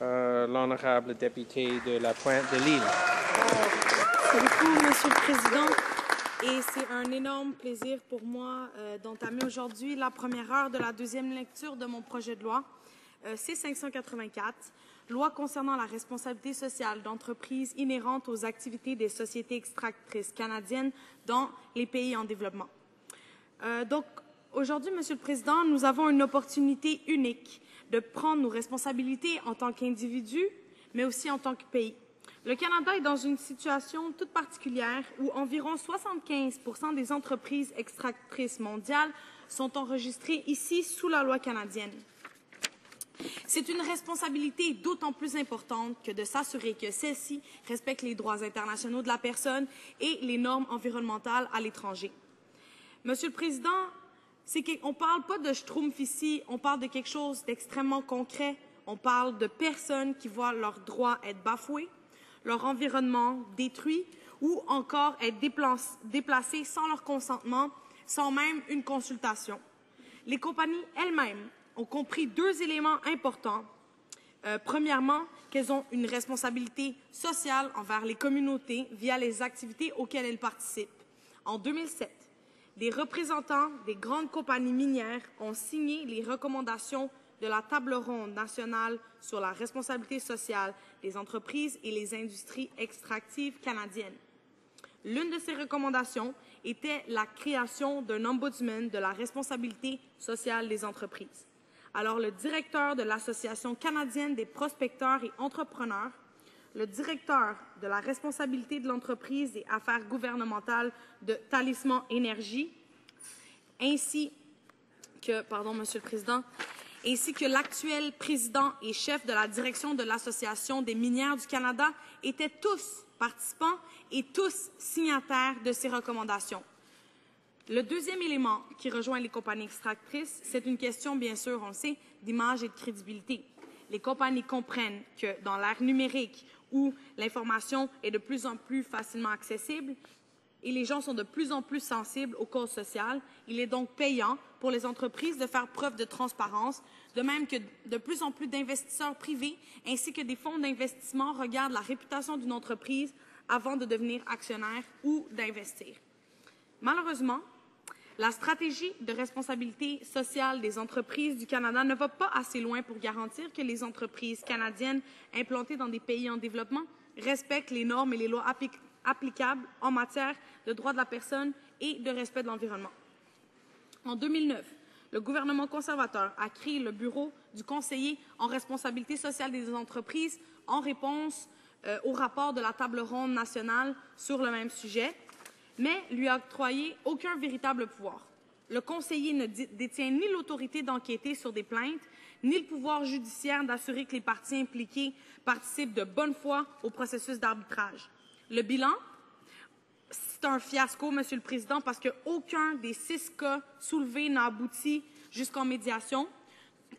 l'honorable député de la Pointe de l'Île. Merci beaucoup, Monsieur le Président. Et c'est un énorme plaisir pour moi d'entamer aujourd'hui la première heure de la deuxième lecture de mon projet de loi C-584, loi concernant la responsabilité sociale d'entreprises inhérente aux activités des sociétés extractrices canadiennes dans les pays en développement. Donc, aujourd'hui, Monsieur le Président, nous avons une opportunité unique de prendre nos responsabilités en tant qu'individus, mais aussi en tant que pays. Le Canada est dans une situation toute particulière où environ 75% des entreprises extractrices mondiales sont enregistrées ici sous la loi canadienne. C'est une responsabilité d'autant plus importante que de s'assurer que celles-ci respectent les droits internationaux de la personne et les normes environnementales à l'étranger. Monsieur le Président, on ne parle pas de schtroumpf ici, on parle de quelque chose d'extrêmement concret. On parle de personnes qui voient leurs droits être bafoués, leur environnement détruit ou encore être déplacés sans leur consentement, sans même une consultation. Les compagnies elles-mêmes ont compris deux éléments importants. Premièrement, qu'elles ont une responsabilité sociale envers les communautés via les activités auxquelles elles participent. En 2007, des représentants des grandes compagnies minières ont signé les recommandations de la Table ronde nationale sur la responsabilité sociale des entreprises et les industries extractives canadiennes. L'une de ces recommandations était la création d'un ombudsman de la responsabilité sociale des entreprises. Alors, le directeur de l'Association canadienne des prospecteurs et entrepreneurs, le directeur de la responsabilité de l'entreprise et affaires gouvernementales de Talisman Énergie, ainsi que l'actuel président et chef de la direction de l'Association des minières du Canada étaient tous participants et tous signataires de ces recommandations. Le deuxième élément qui rejoint les compagnies extractrices, c'est une question, bien sûr, on le sait, d'image et de crédibilité. Les compagnies comprennent que dans l'ère numérique où l'information est de plus en plus facilement accessible et les gens sont de plus en plus sensibles aux causes sociales, il est donc payant pour les entreprises de faire preuve de transparence, de même que de plus en plus d'investisseurs privés ainsi que des fonds d'investissement regardent la réputation d'une entreprise avant de devenir actionnaire ou d'investir. Malheureusement, la stratégie de responsabilité sociale des entreprises du Canada ne va pas assez loin pour garantir que les entreprises canadiennes implantées dans des pays en développement respectent les normes et les lois applicables en matière de droits de la personne et de respect de l'environnement. En 2009, le gouvernement conservateur a créé le Bureau du conseiller en responsabilité sociale des entreprises en réponse au rapport de la Table ronde nationale sur le même sujet, mais lui a octroyé aucun véritable pouvoir. Le conseiller ne détient ni l'autorité d'enquêter sur des plaintes, ni le pouvoir judiciaire d'assurer que les parties impliquées participent de bonne foi au processus d'arbitrage. Le bilan, c'est un fiasco, Monsieur le Président, parce qu'aucun des 6 cas soulevés n'a abouti jusqu'en médiation,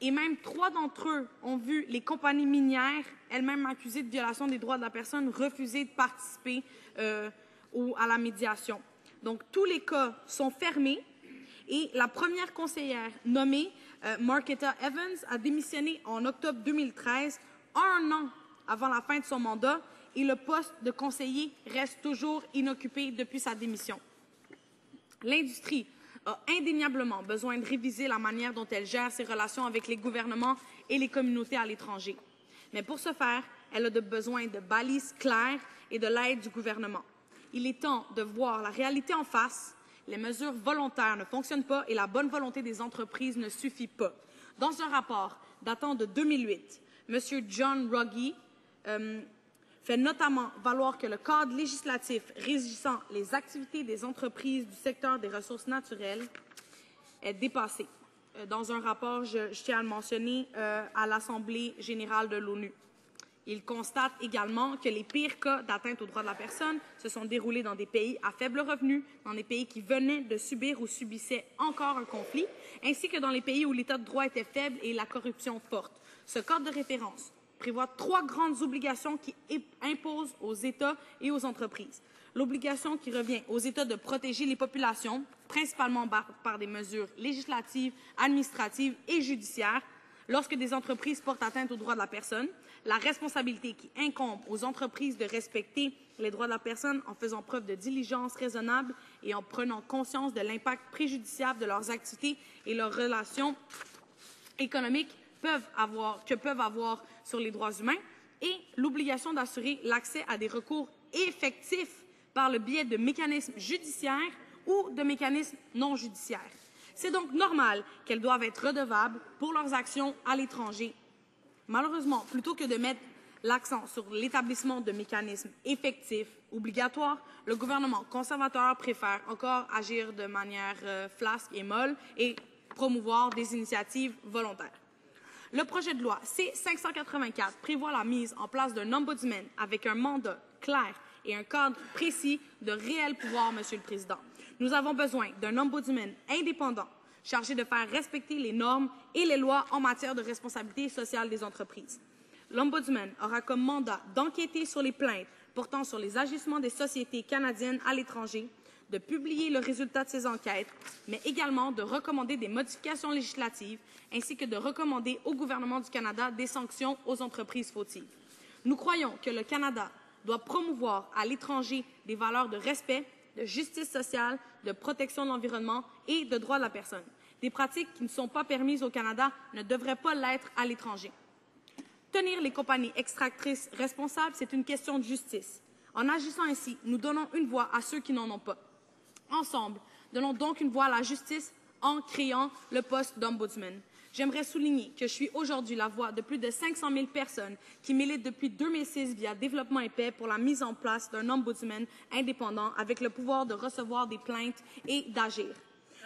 et même 3 d'entre eux ont vu les compagnies minières, elles-mêmes accusées de violation des droits de la personne, refuser de participer à la médiation. Donc, tous les cas sont fermés et la première conseillère nommée, Marketa Evans, a démissionné en octobre 2013, un an avant la fin de son mandat, et le poste de conseiller reste toujours inoccupé depuis sa démission. L'industrie a indéniablement besoin de réviser la manière dont elle gère ses relations avec les gouvernements et les communautés à l'étranger. Mais pour ce faire, elle a besoin de balises claires et de l'aide du gouvernement. Il est temps de voir la réalité en face. Les mesures volontaires ne fonctionnent pas et la bonne volonté des entreprises ne suffit pas. Dans un rapport datant de 2008, M. John Ruggie fait notamment valoir que le cadre législatif régissant les activités des entreprises du secteur des ressources naturelles est dépassé. Dans un rapport, je tiens à le mentionner, à l'Assemblée générale de l'ONU. Il constate également que les pires cas d'atteinte aux droits de la personne se sont déroulés dans des pays à faible revenu, dans des pays qui venaient de subir ou subissaient encore un conflit, ainsi que dans les pays où l'état de droit était faible et la corruption forte. Ce cadre de référence prévoit 3 grandes obligations qui imposent aux États et aux entreprises. L'obligation qui revient aux États de protéger les populations, principalement par des mesures législatives, administratives et judiciaires, Lorsque des entreprises portent atteinte aux droits de la personne, la responsabilité qui incombe aux entreprises de respecter les droits de la personne en faisant preuve de diligence raisonnable et en prenant conscience de l'impact préjudiciable de leurs activités et leurs relations économiques que peuvent avoir sur les droits humains, et l'obligation d'assurer l'accès à des recours effectifs par le biais de mécanismes judiciaires ou de mécanismes non judiciaires. C'est donc normal qu'elles doivent être redevables pour leurs actions à l'étranger. Malheureusement, plutôt que de mettre l'accent sur l'établissement de mécanismes effectifs, obligatoires, le gouvernement conservateur préfère encore agir de manière flasque et molle et promouvoir des initiatives volontaires. Le projet de loi C-584 prévoit la mise en place d'un ombudsman avec un mandat clair et un cadre précis de réels pouvoirs, Monsieur le Président. Nous avons besoin d'un ombudsman indépendant chargé de faire respecter les normes et les lois en matière de responsabilité sociale des entreprises. L'ombudsman aura comme mandat d'enquêter sur les plaintes portant sur les agissements des sociétés canadiennes à l'étranger, de publier le résultat de ces enquêtes, mais également de recommander des modifications législatives ainsi que de recommander au gouvernement du Canada des sanctions aux entreprises fautives. Nous croyons que le Canada doit promouvoir à l'étranger des valeurs de respect, de justice sociale, de protection de l'environnement et de droits de la personne. Des pratiques qui ne sont pas permises au Canada ne devraient pas l'être à l'étranger. Tenir les compagnies extractrices responsables, c'est une question de justice. En agissant ainsi, nous donnons une voix à ceux qui n'en ont pas. Ensemble, donnons donc une voix à la justice en créant le poste d'ombudsman. J'aimerais souligner que je suis aujourd'hui la voix de plus de 500 000 personnes qui militent depuis 2006 via Développement et Paix pour la mise en place d'un ombudsman indépendant avec le pouvoir de recevoir des plaintes et d'agir.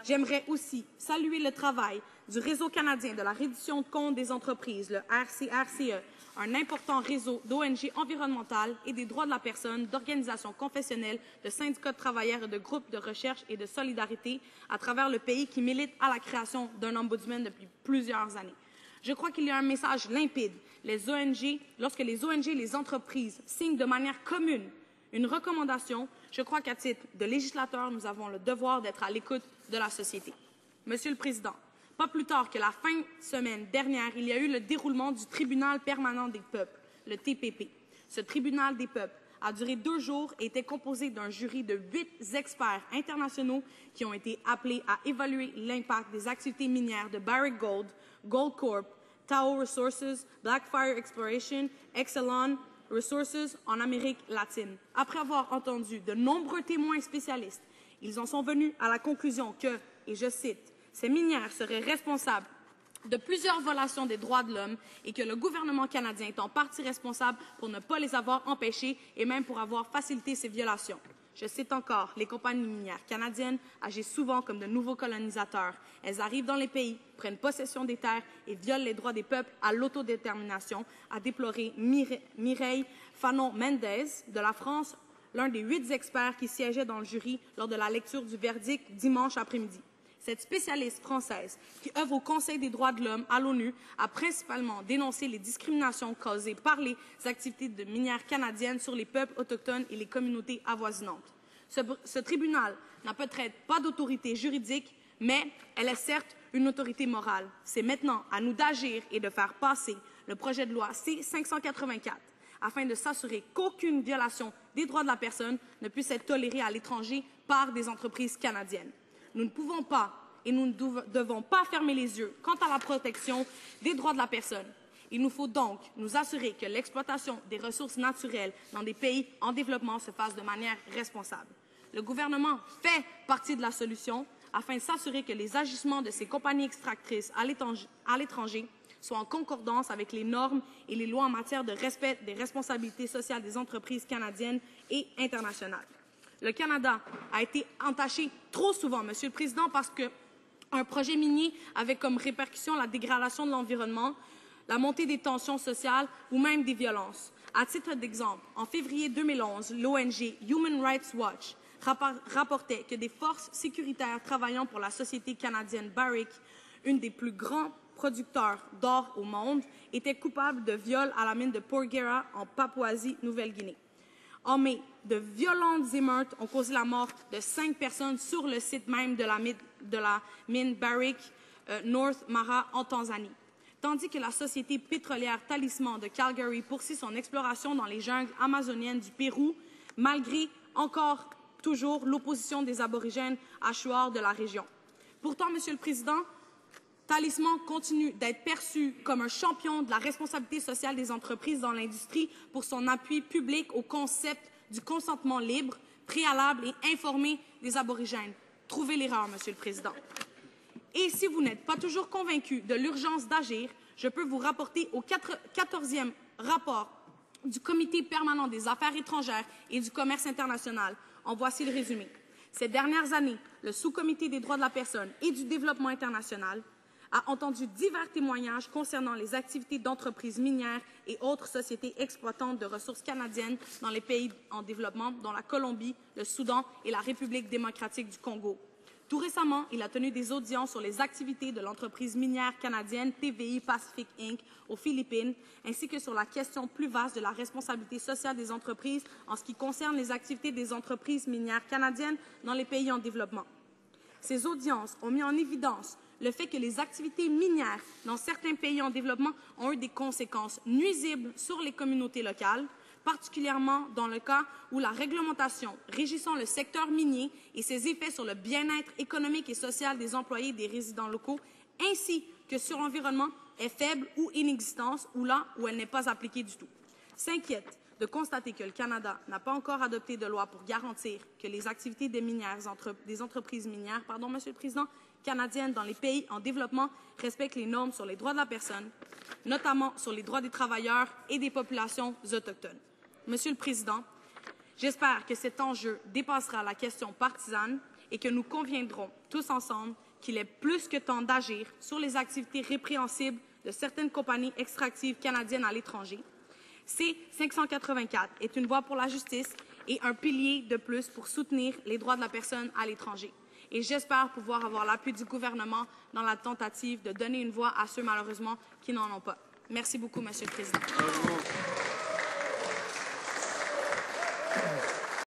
J'aimerais aussi saluer le travail du Réseau canadien de la reddition de comptes des entreprises, le RCRCE, un important réseau d'ONG environnementales et des droits de la personne, d'organisations confessionnelles, de syndicats de travailleurs et de groupes de recherche et de solidarité à travers le pays qui militent à la création d'un ombudsman depuis plusieurs années. Je crois qu'il y a un message limpide. Lorsque les ONG et les entreprises signent de manière commune une recommandation, je crois qu'à titre de législateur, nous avons le devoir d'être à l'écoute de la société. Monsieur le Président, pas plus tard que la fin de semaine dernière, il y a eu le déroulement du Tribunal permanent des peuples, le TPP. Ce Tribunal des peuples a duré 2 jours et était composé d'un jury de 8 experts internationaux qui ont été appelés à évaluer l'impact des activités minières de Barrick Gold, Gold Corp, Tahoe Resources, Blackfire Exploration, Exelon Resources en Amérique latine. Après avoir entendu de nombreux témoins spécialistes, ils en sont venus à la conclusion que, et je cite, ces minières seraient responsables de plusieurs violations des droits de l'homme et que le gouvernement canadien est en partie responsable pour ne pas les avoir empêchées et même pour avoir facilité ces violations. Je cite encore, les compagnies minières canadiennes agissent souvent comme de nouveaux colonisateurs. Elles arrivent dans les pays, prennent possession des terres et violent les droits des peuples à l'autodétermination, a déploré Mireille Fanon-Mendez de la France, l'un des 8 experts qui siégeaient dans le jury lors de la lecture du verdict dimanche après-midi. Cette spécialiste française, qui œuvre au Conseil des droits de l'homme à l'ONU, a principalement dénoncé les discriminations causées par les activités de minières canadiennes sur les peuples autochtones et les communautés avoisinantes. Ce tribunal n'a peut-être pas d'autorité juridique, mais elle est certes une autorité morale. C'est maintenant à nous d'agir et de faire passer le projet de loi C-584 afin de s'assurer qu'aucune violation des droits de la personne ne puisse être tolérée à l'étranger par des entreprises canadiennes. Nous ne pouvons pas et nous ne devons pas fermer les yeux quant à la protection des droits de la personne. Il nous faut donc nous assurer que l'exploitation des ressources naturelles dans des pays en développement se fasse de manière responsable. Le gouvernement fait partie de la solution afin de s'assurer que les agissements de ces compagnies extractrices à l'étranger soient en concordance avec les normes et les lois en matière de respect des responsabilités sociales des entreprises canadiennes et internationales. Le Canada a été entaché trop souvent, Monsieur le Président, parce qu'un projet minier avait comme répercussion la dégradation de l'environnement, la montée des tensions sociales ou même des violences. À titre d'exemple, en février 2011, l'ONG Human Rights Watch rapportait que des forces sécuritaires travaillant pour la société canadienne Barrick, une des plus grands producteurs d'or au monde, étaient coupables de viol à la mine de Porgera en Papouasie-Nouvelle-Guinée. En mai, de violentes émeutes ont causé la mort de 5 personnes sur le site même de la mine Barrick North Mara en Tanzanie. tandis que la société pétrolière Talisman de Calgary poursuit son exploration dans les jungles amazoniennes du Pérou, malgré encore toujours l'opposition des aborigènes Achuar de la région. Pourtant, Monsieur le Président, Talisman continue d'être perçu comme un champion de la responsabilité sociale des entreprises dans l'industrie pour son appui public au concept du consentement libre, préalable et informé des aborigènes. Trouvez l'erreur, Monsieur le Président. Et si vous n'êtes pas toujours convaincu de l'urgence d'agir, je peux vous rapporter au 14e rapport du Comité permanent des affaires étrangères et du commerce international. En voici le résumé. Ces dernières années, le sous-comité des droits de la personne et du développement international a entendu divers témoignages concernant les activités d'entreprises minières et autres sociétés exploitantes de ressources canadiennes dans les pays en développement, dont la Colombie, le Soudan et la République démocratique du Congo. Tout récemment, il a tenu des audiences sur les activités de l'entreprise minière canadienne TVI Pacific Inc. aux Philippines, ainsi que sur la question plus vaste de la responsabilité sociale des entreprises en ce qui concerne les activités des entreprises minières canadiennes dans les pays en développement. Ces audiences ont mis en évidence le fait que les activités minières dans certains pays en développement ont eu des conséquences nuisibles sur les communautés locales, particulièrement dans le cas où la réglementation régissant le secteur minier et ses effets sur le bien-être économique et social des employés et des résidents locaux, ainsi que sur l'environnement, est faible ou inexistante, ou là où elle n'est pas appliquée du tout. S'inquiète de constater que le Canada n'a pas encore adopté de loi pour garantir que les activités des entreprises minières, Monsieur le Président, canadiennes dans les pays en développement respectent les normes sur les droits de la personne, notamment sur les droits des travailleurs et des populations autochtones. Monsieur le Président, j'espère que cet enjeu dépassera la question partisane et que nous conviendrons tous ensemble qu'il est plus que temps d'agir sur les activités répréhensibles de certaines compagnies extractives canadiennes à l'étranger. C-584 est une voie pour la justice et un pilier de plus pour soutenir les droits de la personne à l'étranger. Et j'espère pouvoir avoir l'appui du gouvernement dans la tentative de donner une voix à ceux, malheureusement, qui n'en ont pas. Merci beaucoup, Monsieur le Président.